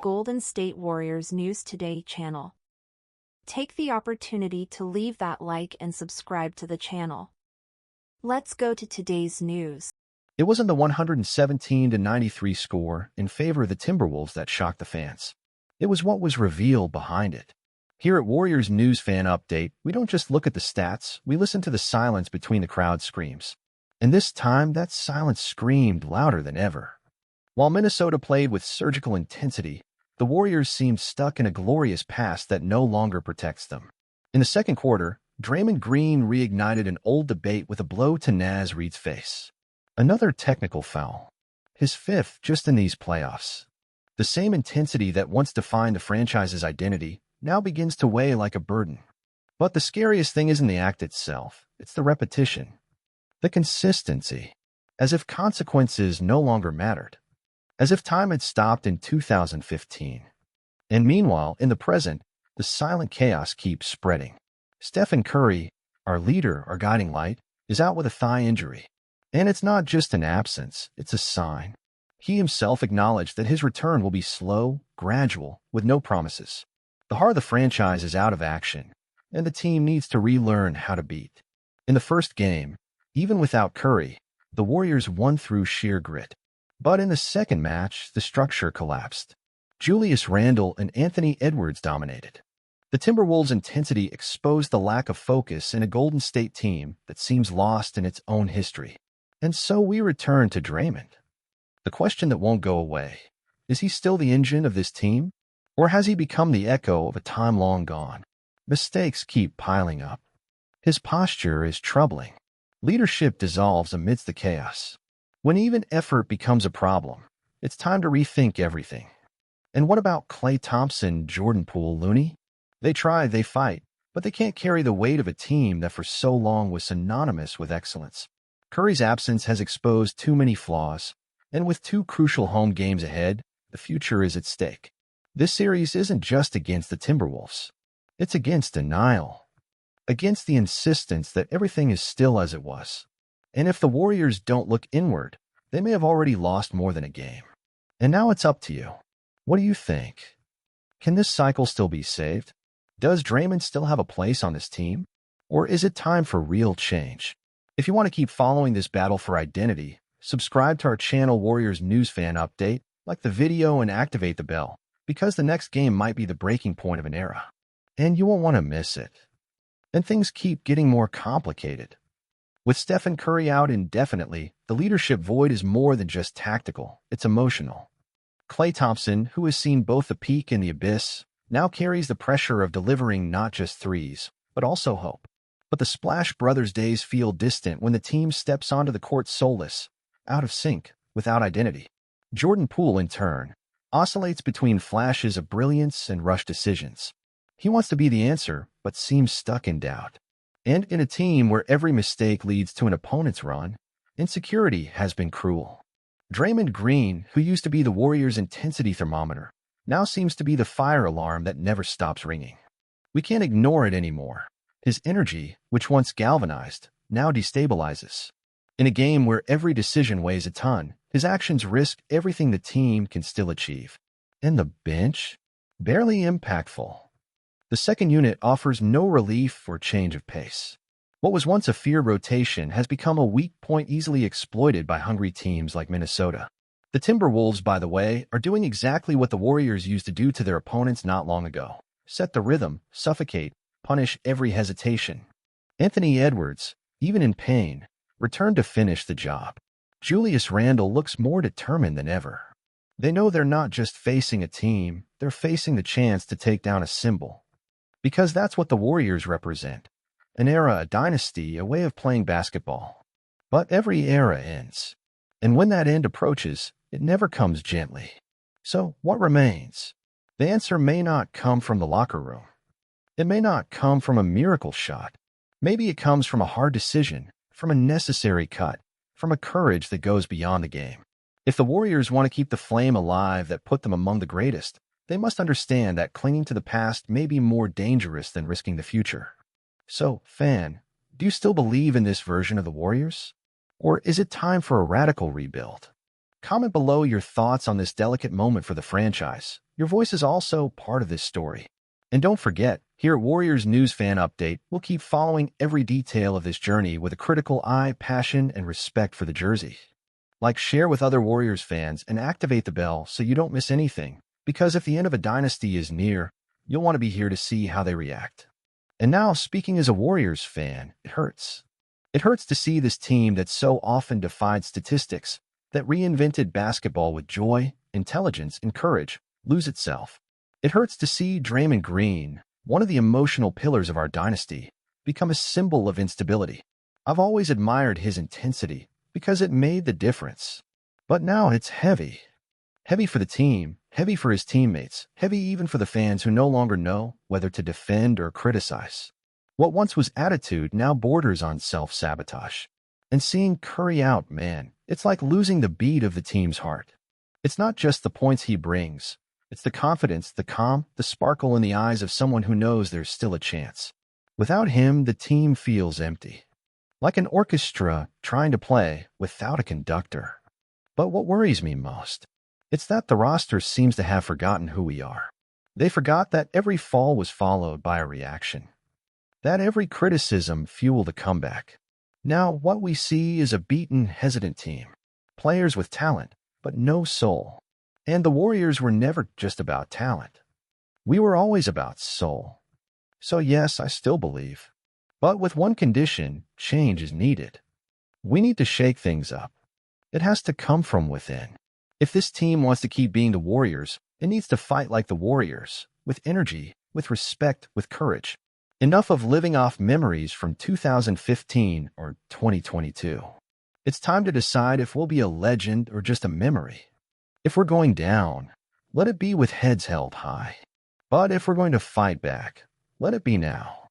Golden State Warriors News Today channel. Take the opportunity to leave that like and subscribe to the channel. Let's go to today's news. It wasn't the 117-93 score in favor of the Timberwolves that shocked the fans. It was what was revealed behind it. Here at Warriors News Fan Update, we don't just look at the stats, we listen to the silence between the crowd screams. And this time, that silence screamed louder than ever. While Minnesota played with surgical intensity, the Warriors seemed stuck in a glorious past that no longer protects them. In the second quarter, Draymond Green reignited an old debate with a blow to Naz Reid's face. Another technical foul. His fifth just in these playoffs. The same intensity that once defined the franchise's identity now begins to weigh like a burden. But the scariest thing isn't the act itself, it's the repetition. The consistency. As if consequences no longer mattered. As if time had stopped in 2015. And meanwhile, in the present, the silent chaos keeps spreading. Stephen Curry, our leader, our guiding light, is out with a thigh injury. And it's not just an absence, it's a sign. He himself acknowledged that his return will be slow, gradual, with no promises. The heart of the franchise is out of action, and the team needs to relearn how to beat. In the first game, even without Curry, the Warriors won through sheer grit. But in the second match, the structure collapsed. Julius Randle and Anthony Edwards dominated. The Timberwolves' intensity exposed the lack of focus in a Golden State team that seems lost in its own history. And so we return to Draymond. The question that won't go away, is he still the engine of this team? Or has he become the echo of a time long gone? Mistakes keep piling up. His posture is troubling. Leadership dissolves amidst the chaos. When even effort becomes a problem, it's time to rethink everything. And what about Klay Thompson, Jordan Poole, Looney? They try, they fight, but they can't carry the weight of a team that for so long was synonymous with excellence. Curry's absence has exposed too many flaws, and with two crucial home games ahead, the future is at stake. This series isn't just against the Timberwolves. It's against denial. Against the insistence that everything is still as it was. And if the Warriors don't look inward, they may have already lost more than a game. And now it's up to you. What do you think? Can this cycle still be saved? Does Draymond still have a place on this team? Or is it time for real change? If you want to keep following this battle for identity, subscribe to our channel Warriors News Fan Update, like the video and activate the bell, because the next game might be the breaking point of an era. And you won't want to miss it. And things keep getting more complicated. With Stephen Curry out indefinitely, the leadership void is more than just tactical, it's emotional. Klay Thompson, who has seen both the peak and the abyss, now carries the pressure of delivering not just threes, but also hope. But the Splash Brothers days feel distant when the team steps onto the court soulless, out of sync, without identity. Jordan Poole, in turn, oscillates between flashes of brilliance and rushed decisions. He wants to be the answer, but seems stuck in doubt. And in a team where every mistake leads to an opponent's run, insecurity has been cruel. Draymond Green, who used to be the Warriors' intensity thermometer, now seems to be the fire alarm that never stops ringing. We can't ignore it anymore. His energy, which once galvanized, now destabilizes. In a game where every decision weighs a ton, his actions risk everything the team can still achieve. And the bench? Barely impactful. The second unit offers no relief or change of pace. What was once a feared rotation has become a weak point easily exploited by hungry teams like Minnesota. The Timberwolves, by the way, are doing exactly what the Warriors used to do to their opponents not long ago. Set the rhythm, suffocate, punish every hesitation. Anthony Edwards, even in pain, returned to finish the job. Julius Randle looks more determined than ever. They know they're not just facing a team, they're facing the chance to take down a symbol. Because that's what the Warriors represent. An era, a dynasty, a way of playing basketball. But every era ends. And when that end approaches, it never comes gently. So what remains? The answer may not come from the locker room. It may not come from a miracle shot. Maybe it comes from a hard decision, from a necessary cut, from a courage that goes beyond the game. If the Warriors want to keep the flame alive that put them among the greatest, they must understand that clinging to the past may be more dangerous than risking the future. So, fan, do you still believe in this version of the Warriors? Or is it time for a radical rebuild? Comment below your thoughts on this delicate moment for the franchise. Your voice is also part of this story. And don't forget, here at Warriors News Fan Update, we'll keep following every detail of this journey with a critical eye, passion, and respect for the jersey. Like, share with other Warriors fans, and activate the bell so you don't miss anything. Because if the end of a dynasty is near, you'll want to be here to see how they react. And now, speaking as a Warriors fan, it hurts. It hurts to see this team that so often defied statistics, that reinvented basketball with joy, intelligence, and courage, lose itself. It hurts to see Draymond Green, one of the emotional pillars of our dynasty, become a symbol of instability. I've always admired his intensity because it made the difference. But now it's heavy. Heavy for the team, heavy for his teammates, heavy even for the fans who no longer know whether to defend or criticize. What once was attitude now borders on self-sabotage. And seeing Curry out, man, it's like losing the beat of the team's heart. It's not just the points he brings. It's the confidence, the calm, the sparkle in the eyes of someone who knows there's still a chance. Without him, the team feels empty. Like an orchestra trying to play without a conductor. But what worries me most, it's that the roster seems to have forgotten who we are. They forgot that every fall was followed by a reaction. That every criticism fueled a comeback. Now, what we see is a beaten, hesitant team. Players with talent, but no soul. And the Warriors were never just about talent. We were always about soul. So yes, I still believe. But with one condition, change is needed. We need to shake things up. It has to come from within. If this team wants to keep being the Warriors, it needs to fight like the Warriors, with energy, with respect, with courage. Enough of living off memories from 2015 or 2022. It's time to decide if we'll be a legend or just a memory. If we're going down, let it be with heads held high. But if we're going to fight back, let it be now.